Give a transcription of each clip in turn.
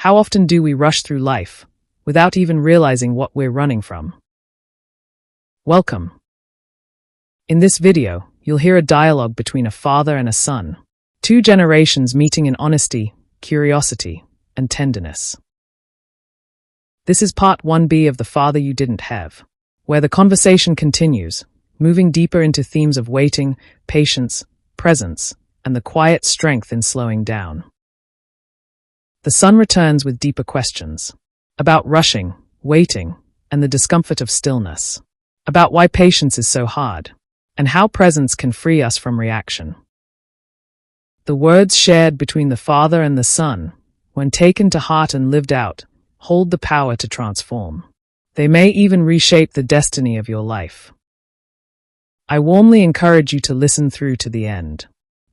How often do we rush through life without even realizing what we're running from? Welcome. In this video, you'll hear a dialogue between a father and a son, two generations meeting in honesty, curiosity, and tenderness. This is part 1B of The Father You Didn't Have, where the conversation continues, moving deeper into themes of waiting, patience, presence, and the quiet strength in slowing down. The son returns with deeper questions about rushing, waiting, and the discomfort of stillness, about why patience is so hard, and how presence can free us from reaction. The words shared between the father and the son, when taken to heart and lived out, hold the power to transform. They may even reshape the destiny of your life. I warmly encourage you to listen through to the end.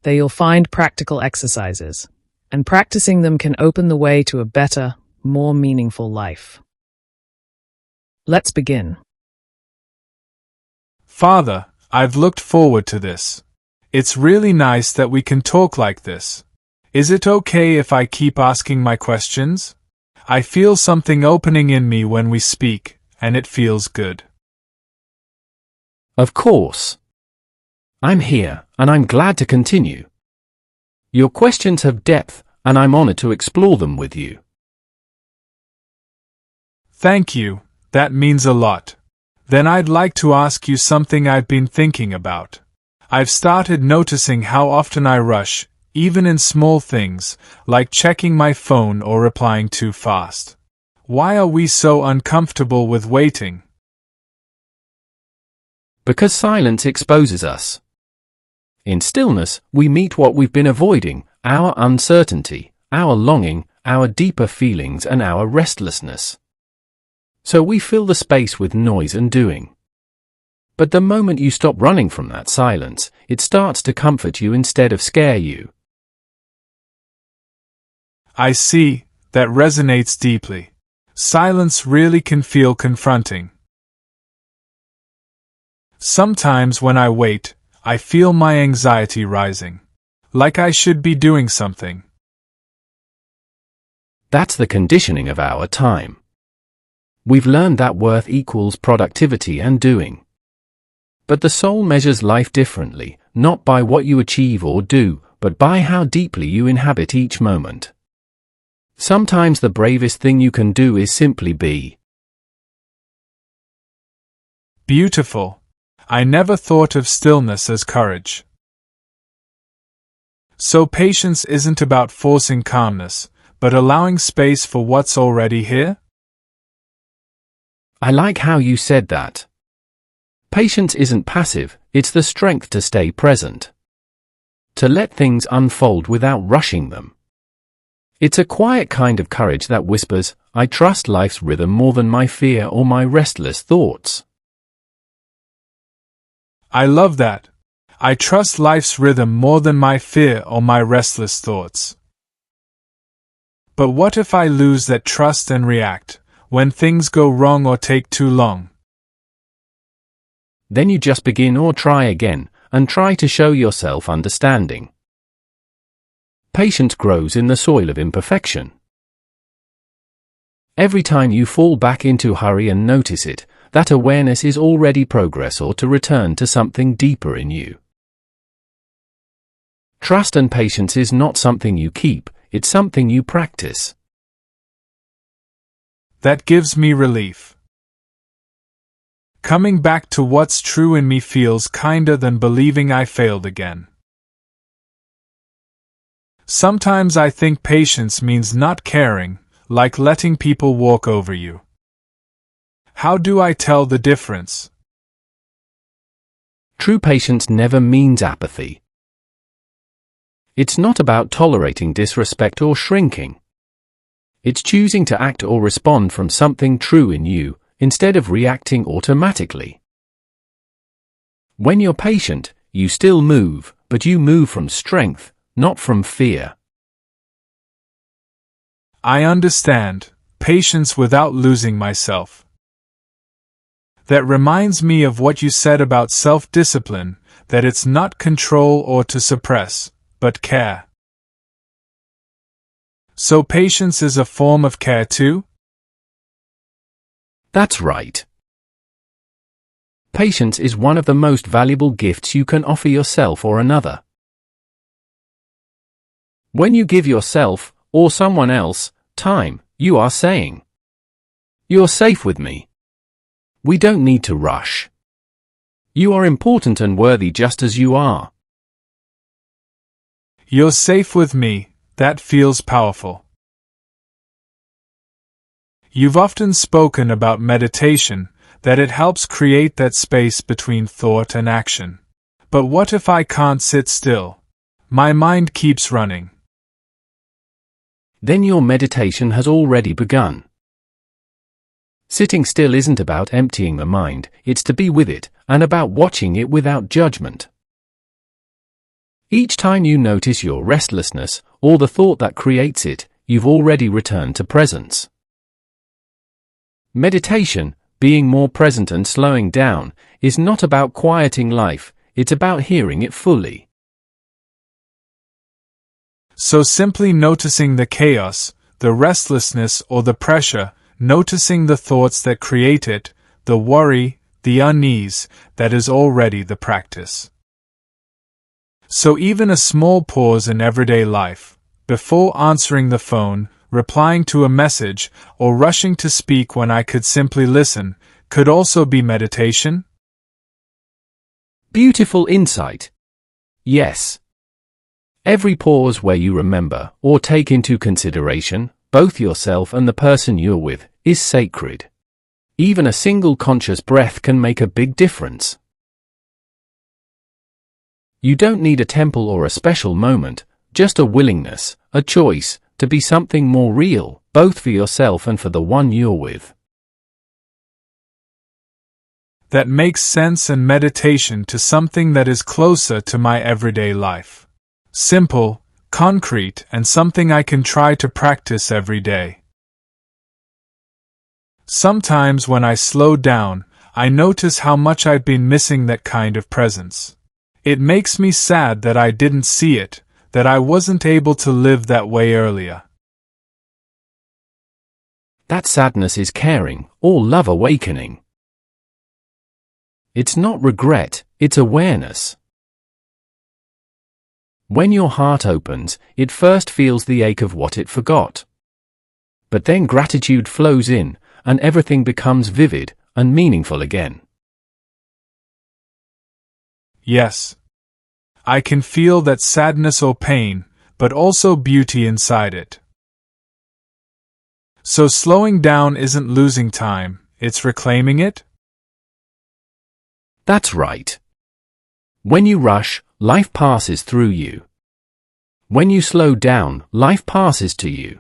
There you'll find practical exercises, and practicing them can open the way to a better, more meaningful life. Let's begin. Father, I've looked forward to this. It's really nice that we can talk like this. Is it okay if I keep asking my questions? I feel something opening in me when we speak, and it feels good. Of course. I'm here, and I'm glad to continue. Your questions have depth, and I'm honored to explore them with you. Thank you, that means a lot. Then I'd like to ask you something I've been thinking about. I've started noticing how often I rush, even in small things, like checking my phone or replying too fast. Why are we so uncomfortable with waiting? Because silence exposes us. In stillness, we meet what we've been avoiding, our uncertainty, our longing, our deeper feelings, and our restlessness. So we fill the space with noise and doing. But the moment you stop running from that silence, it starts to comfort you instead of scare you. I see, that resonates deeply. Silence really can feel confronting. Sometimes when I wait, I feel my anxiety rising. Like I should be doing something. That's the conditioning of our time. We've learned that worth equals productivity and doing. But the soul measures life differently, not by what you achieve or do, but by how deeply you inhabit each moment. Sometimes the bravest thing you can do is simply be. Beautiful. I never thought of stillness as courage. So patience isn't about forcing calmness, but allowing space for what's already here? I like how you said that. Patience isn't passive, it's the strength to stay present. To let things unfold without rushing them. It's a quiet kind of courage that whispers, I trust life's rhythm more than my fear or my restless thoughts. I love that. I trust life's rhythm more than my fear or my restless thoughts. But what if I lose that trust and react, when things go wrong or take too long? Then you just begin or try again, and try to show yourself understanding. Patience grows in the soil of imperfection. Every time you fall back into hurry and notice it, that awareness is already progress or to return to something deeper in you. Trust and patience is not something you keep, it's something you practice. That gives me relief. Coming back to what's true in me feels kinder than believing I failed again. Sometimes I think patience means not caring, like letting people walk over you. How do I tell the difference? True patience never means apathy. It's not about tolerating disrespect or shrinking. It's choosing to act or respond from something true in you, instead of reacting automatically. When you're patient, you still move, but you move from strength, not from fear. I understand. Patience without losing myself. That reminds me of what you said about self-discipline, that it's not control or to suppress, but care. So patience is a form of care too? That's right. Patience is one of the most valuable gifts you can offer yourself or another. When you give yourself, or someone else, time, you are saying, "You're safe with me. We don't need to rush. You are important and worthy just as you are." You're safe with me, that feels powerful. You've often spoken about meditation, that it helps create that space between thought and action. But what if I can't sit still? My mind keeps running. Then your meditation has already begun. Sitting still isn't about emptying the mind, it's to be with it, and about watching it without judgment. Each time you notice your restlessness, or the thought that creates it, you've already returned to presence. Meditation, being more present and slowing down, is not about quieting life, it's about hearing it fully. So simply noticing the chaos, the restlessness or the pressure, noticing the thoughts that create it, the worry, the unease, that is already the practice. So even a small pause in everyday life, before answering the phone, replying to a message, or rushing to speak when I could simply listen, could also be meditation? Beautiful insight. Yes. Every pause where you remember, or take into consideration, both yourself and the person you're with, is sacred. Even a single conscious breath can make a big difference. You don't need a temple or a special moment, just a willingness, a choice, to be something more real, both for yourself and for the one you're with. That makes sense, and meditation to something that is closer to my everyday life. Simple, concrete, and something I can try to practice every day. Sometimes when I slow down, I notice how much I've been missing that kind of presence. It makes me sad that I didn't see it, that I wasn't able to live that way earlier. That sadness is caring, or love awakening. It's not regret, it's awareness. When your heart opens, it first feels the ache of what it forgot. But then gratitude flows in, and everything becomes vivid and meaningful again. Yes. I can feel that sadness or pain, but also beauty inside it. So slowing down isn't losing time, it's reclaiming it? That's right. When you rush, life passes through you. When you slow down, life passes to you.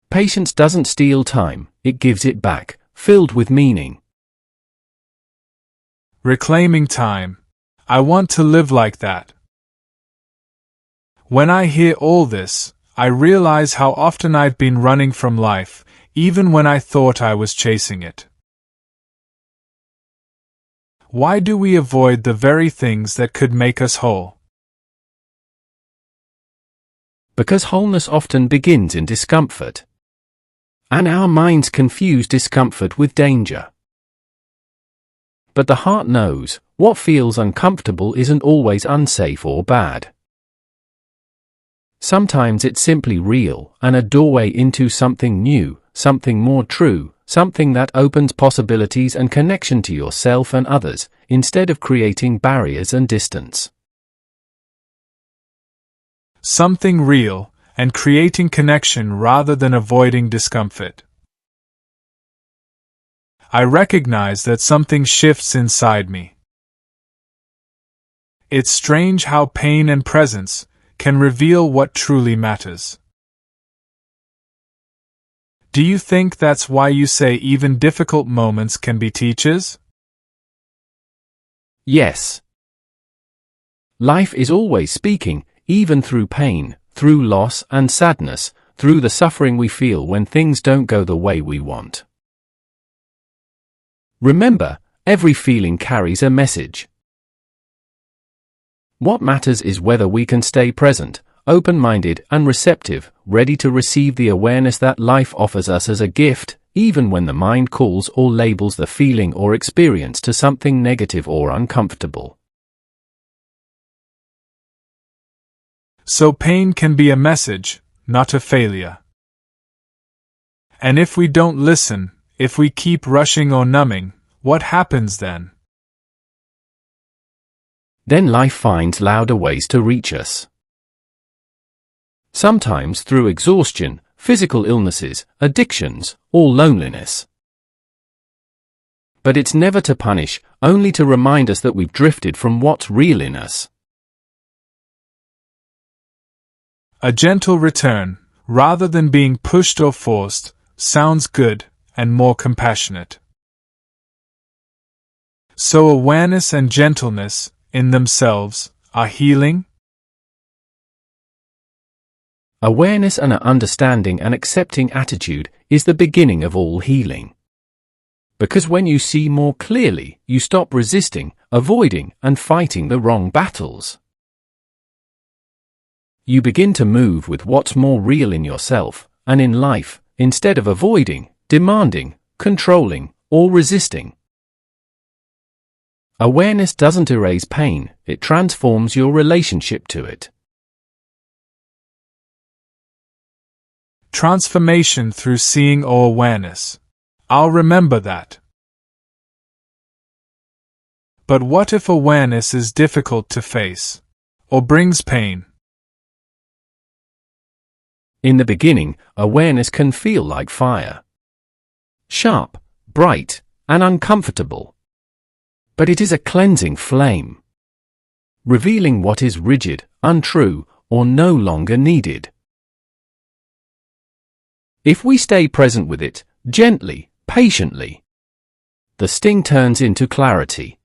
Patience doesn't steal time, it gives it back, filled with meaning. Reclaiming time. I want to live like that. When I hear all this, I realize how often I've been running from life, even when I thought I was chasing it. Why do we avoid the very things that could make us whole? Because wholeness often begins in discomfort. And our minds confuse discomfort with danger. But the heart knows, what feels uncomfortable isn't always unsafe or bad. Sometimes it's simply real, and a doorway into something new, something more true, something that opens possibilities and connection to yourself and others, instead of creating barriers and distance. Something real, and creating connection rather than avoiding discomfort. I recognize that something shifts inside me. It's strange how pain and presence can reveal what truly matters. Do you think that's why you say even difficult moments can be teachers? Yes. Life is always speaking, even through pain, through loss and sadness, through the suffering we feel when things don't go the way we want. Remember, every feeling carries a message. What matters is whether we can stay present, open-minded and receptive, ready to receive the awareness that life offers us as a gift, even when the mind calls or labels the feeling or experience to something negative or uncomfortable. So pain can be a message, not a failure. And if we don't listen, if we keep rushing or numbing, what happens then? Then life finds louder ways to reach us. Sometimes through exhaustion, physical illnesses, addictions, or loneliness. But it's never to punish, only to remind us that we've drifted from what's real in us. A gentle return, rather than being pushed or forced, sounds good and more compassionate. So awareness and gentleness, in themselves, are healing? Awareness and an understanding and accepting attitude is the beginning of all healing. Because when you see more clearly, you stop resisting, avoiding, and fighting the wrong battles. You begin to move with what's more real in yourself and in life, instead of avoiding, demanding, controlling, or resisting. Awareness doesn't erase pain, it transforms your relationship to it. Transformation through seeing or awareness. I'll remember that. But what if awareness is difficult to face, or brings pain? In the beginning, awareness can feel like fire. Sharp, bright, and uncomfortable. But it is a cleansing flame, revealing what is rigid, untrue, or no longer needed. If we stay present with it, gently, patiently, the sting turns into clarity.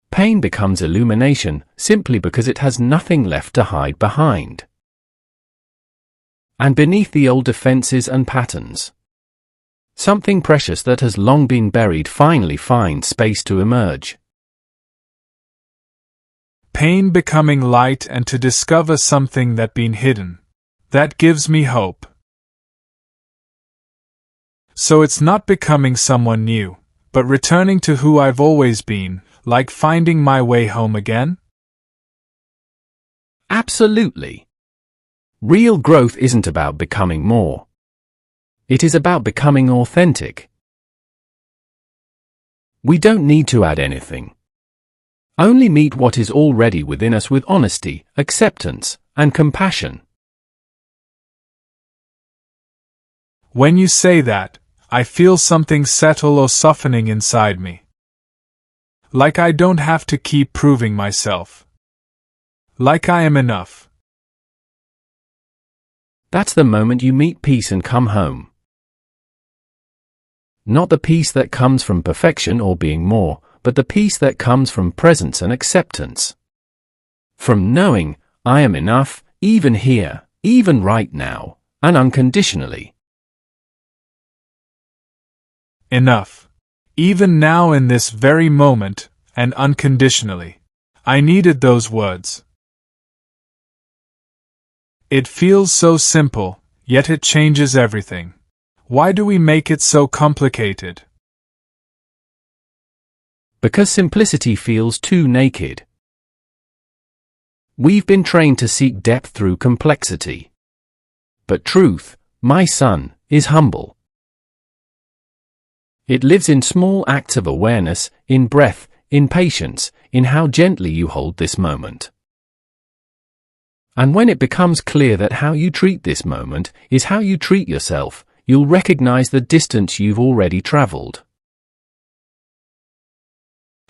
Pain becomes illumination simply because it has nothing left to hide behind. And beneath the old defenses and patterns, something precious that has long been buried finally finds space to emerge. Pain becoming light and to discover something that been hidden. That gives me hope. So it's not becoming someone new, but returning to who I've always been, like finding my way home again? Absolutely. Real growth isn't about becoming more. It is about becoming authentic. We don't need to add anything. Only meet what is already within us with honesty, acceptance, and compassion. When you say that, I feel something settle or softening inside me. Like I don't have to keep proving myself. Like I am enough. That's the moment you meet peace and come home. Not the peace that comes from perfection or being more, but the peace that comes from presence and acceptance. From knowing, I am enough, even here, even right now, and unconditionally. Enough. Even now in this very moment, and unconditionally. I needed those words. It feels so simple, yet it changes everything. Why do we make it so complicated? Because simplicity feels too naked. We've been trained to seek depth through complexity. But truth, my son, is humble. It lives in small acts of awareness, in breath, in patience, in how gently you hold this moment. And when it becomes clear that how you treat this moment is how you treat yourself, you'll recognize the distance you've already traveled.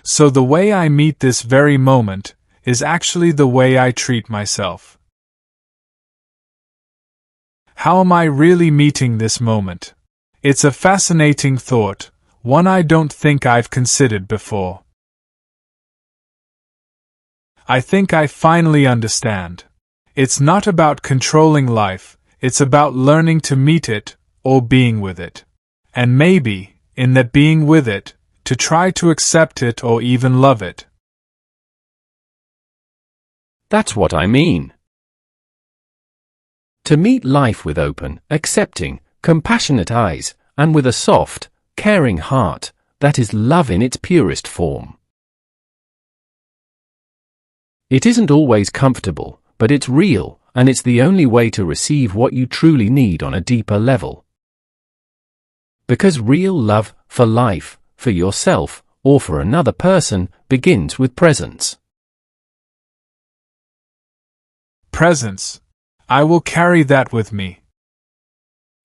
So the way I meet this very moment is actually the way I treat myself. How am I really meeting this moment? It's a fascinating thought, one I don't think I've considered before. I think I finally understand. It's not about controlling life, it's about learning to meet it, or being with it. And maybe, in that being with it, to try to accept it or even love it. That's what I mean. To meet life with open, accepting, compassionate eyes, and with a soft, caring heart, that is love in its purest form. It isn't always comfortable, but it's real, and it's the only way to receive what you truly need on a deeper level. Because real love, for life, for yourself, or for another person, begins with presence. Presence. I will carry that with me.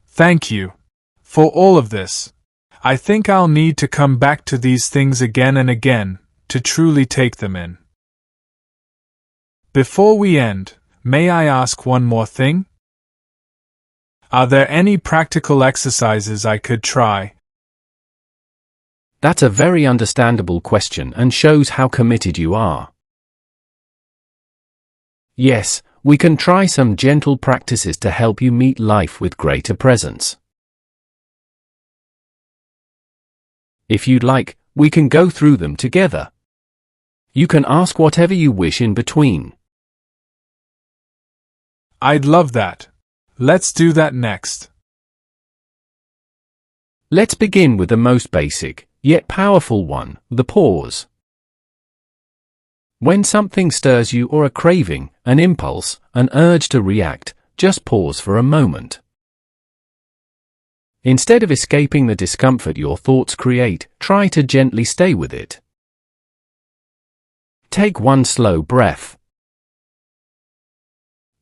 Thank you for all of this. I think I'll need to come back to these things again and again to truly take them in. Before we end, may I ask one more thing? Are there any practical exercises I could try? That's a very understandable question and shows how committed you are. Yes, we can try some gentle practices to help you meet life with greater presence. If you'd like, we can go through them together. You can ask whatever you wish in between. I'd love that. Let's do that next. Let's begin with the most basic, yet powerful one, the pause. When something stirs you, or a craving, an impulse, an urge to react, just pause for a moment. Instead of escaping the discomfort your thoughts create, try to gently stay with it. Take one slow breath.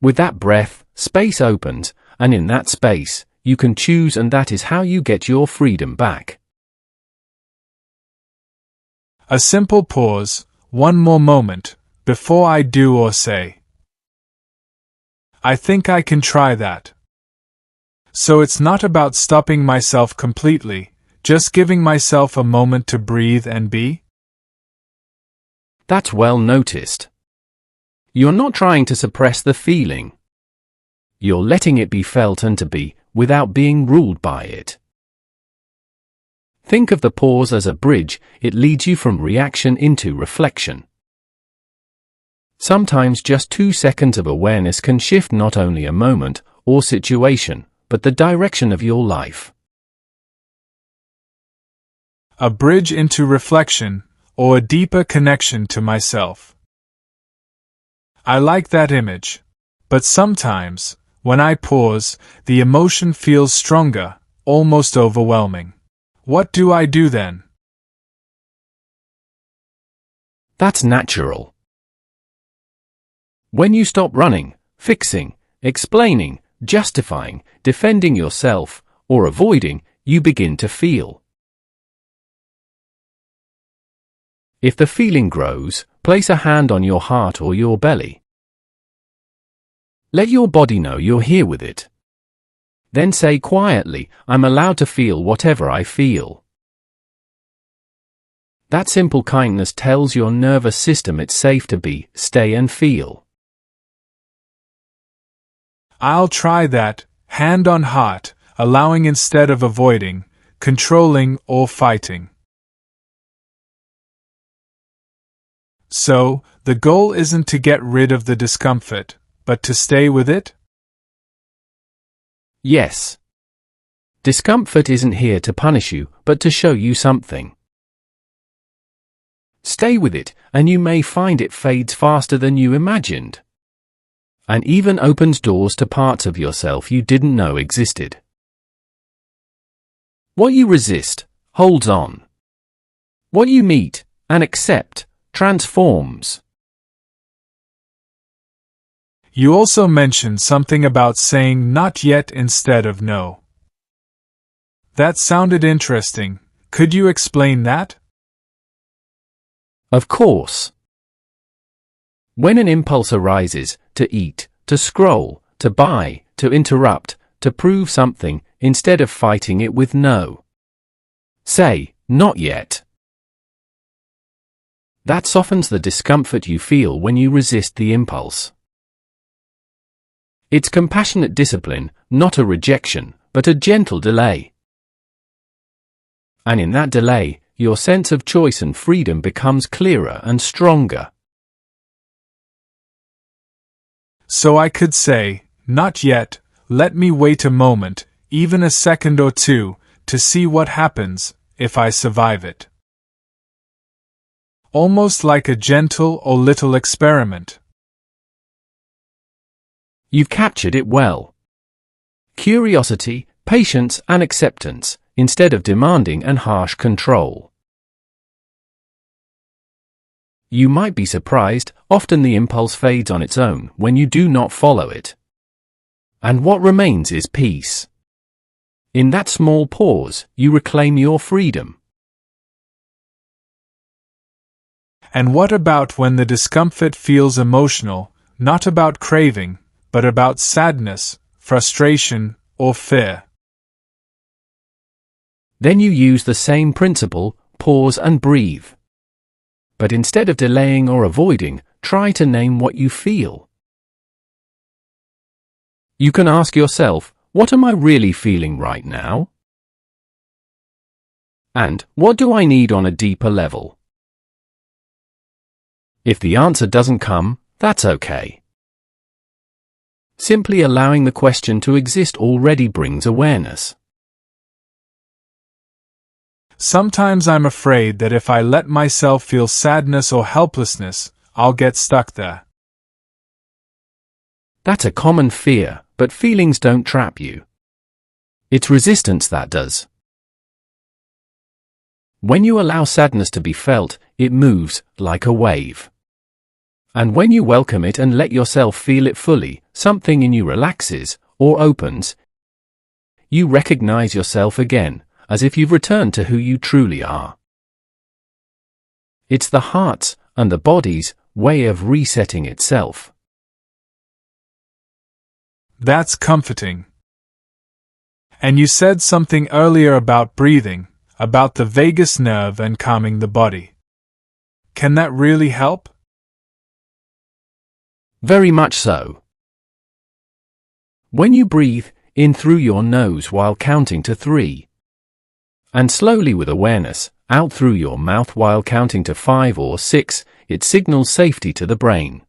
With that breath, space opens, and in that space, you can choose, and that is how you get your freedom back. A simple pause, one more moment, before I do or say. I think I can try that. So it's not about stopping myself completely, just giving myself a moment to breathe and be? That's well noticed. You're not trying to suppress the feeling. You're letting it be felt and to be, without being ruled by it. Think of the pause as a bridge. It leads you from reaction into reflection. Sometimes just 2 seconds of awareness can shift not only a moment or situation, but the direction of your life. A bridge into reflection, or a deeper connection to myself. I like that image. But sometimes, when I pause, the emotion feels stronger, almost overwhelming. What do I do then? That's natural. When you stop running, fixing, explaining, justifying, defending yourself, or avoiding, you begin to feel. If the feeling grows, place a hand on your heart or your belly. Let your body know you're here with it. Then say quietly, I'm allowed to feel whatever I feel. That simple kindness tells your nervous system it's safe to be, stay and feel. I'll try that, hand on heart, allowing instead of avoiding, controlling or fighting. So, the goal isn't to get rid of the discomfort, but to stay with it? Yes. Discomfort isn't here to punish you, but to show you something. Stay with it, and you may find it fades faster than you imagined. And even opens doors to parts of yourself you didn't know existed. What you resist, holds on. What you meet, and accept, transforms. You also mentioned something about saying not yet instead of no. That sounded interesting. Could you explain that? Of course. When an impulse arises, to eat, to scroll, to buy, to interrupt, to prove something, instead of fighting it with no, say, not yet. That softens the discomfort you feel when you resist the impulse. It's compassionate discipline, not a rejection, but a gentle delay. And in that delay, your sense of choice and freedom becomes clearer and stronger. So I could say, not yet, let me wait a moment, even a second or two, to see what happens, if I survive it. Almost like a gentle or little experiment. You've captured it well. Curiosity, patience, and acceptance, instead of demanding and harsh control. You might be surprised, often the impulse fades on its own when you do not follow it. And what remains is peace. In that small pause, you reclaim your freedom. And what about when the discomfort feels emotional, not about craving, but about sadness, frustration, or fear? Then you use the same principle, pause and breathe. But instead of delaying or avoiding, try to name what you feel. You can ask yourself, what am I really feeling right now? And what do I need on a deeper level? If the answer doesn't come, that's okay. Simply allowing the question to exist already brings awareness. Sometimes I'm afraid that if I let myself feel sadness or helplessness, I'll get stuck there. That's a common fear, but feelings don't trap you. It's resistance that does. When you allow sadness to be felt, it moves like a wave. And when you welcome it and let yourself feel it fully, something in you relaxes or opens. You recognize yourself again, as if you've returned to who you truly are. It's the heart's and the body's way of resetting itself. That's comforting. And you said something earlier about breathing, about the vagus nerve and calming the body. Can that really help? Very much so. When you breathe in through your nose while counting to 3, and slowly with awareness, out through your mouth while counting to 5 or 6, it signals safety to the brain.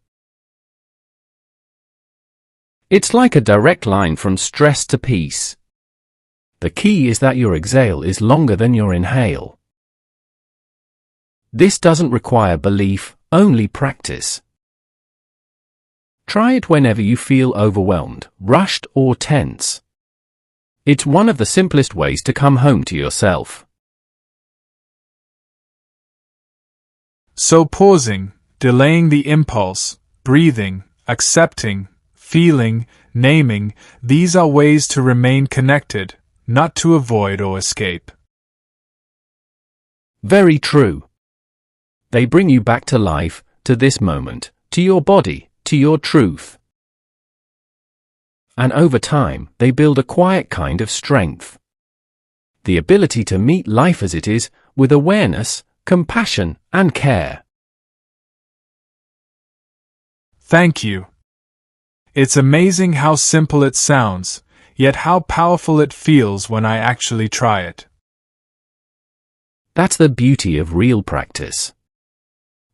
It's like a direct line from stress to peace. The key is that your exhale is longer than your inhale. This doesn't require belief, only practice. Try it whenever you feel overwhelmed, rushed, or tense. It's one of the simplest ways to come home to yourself. So pausing, delaying the impulse, breathing, accepting, feeling, naming, these are ways to remain connected, not to avoid or escape. Very true. They bring you back to life, to this moment, to your body, to your truth. And over time, they build a quiet kind of strength. The ability to meet life as it is, with awareness, compassion, and care. Thank you. It's amazing how simple it sounds, yet how powerful it feels when I actually try it. That's the beauty of real practice.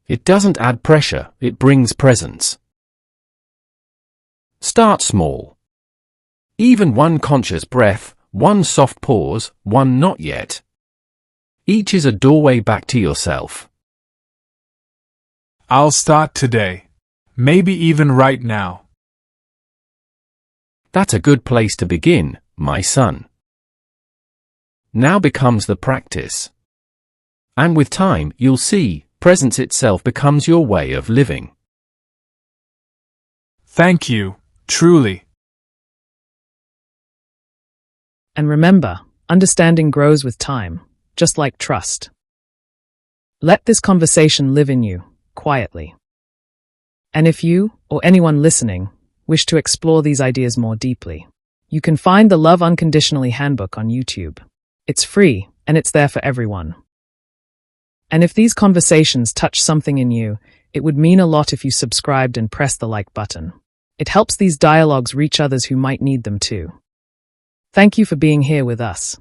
It doesn't add pressure, it brings presence. Start small. Even one conscious breath, one soft pause, one not yet. Each is a doorway back to yourself. I'll start today. Maybe even right now. That's a good place to begin, my son. Now becomes the practice. And with time, you'll see, presence itself becomes your way of living. Thank you, truly. And remember, understanding grows with time, just like trust. Let this conversation live in you, quietly. And if you, or anyone listening, wish to explore these ideas more deeply, you can find the Love Unconditionally Handbook on YouTube. It's free, and it's there for everyone. And if these conversations touch something in you, it would mean a lot if you subscribed and pressed the like button. It helps these dialogues reach others who might need them too. Thank you for being here with us.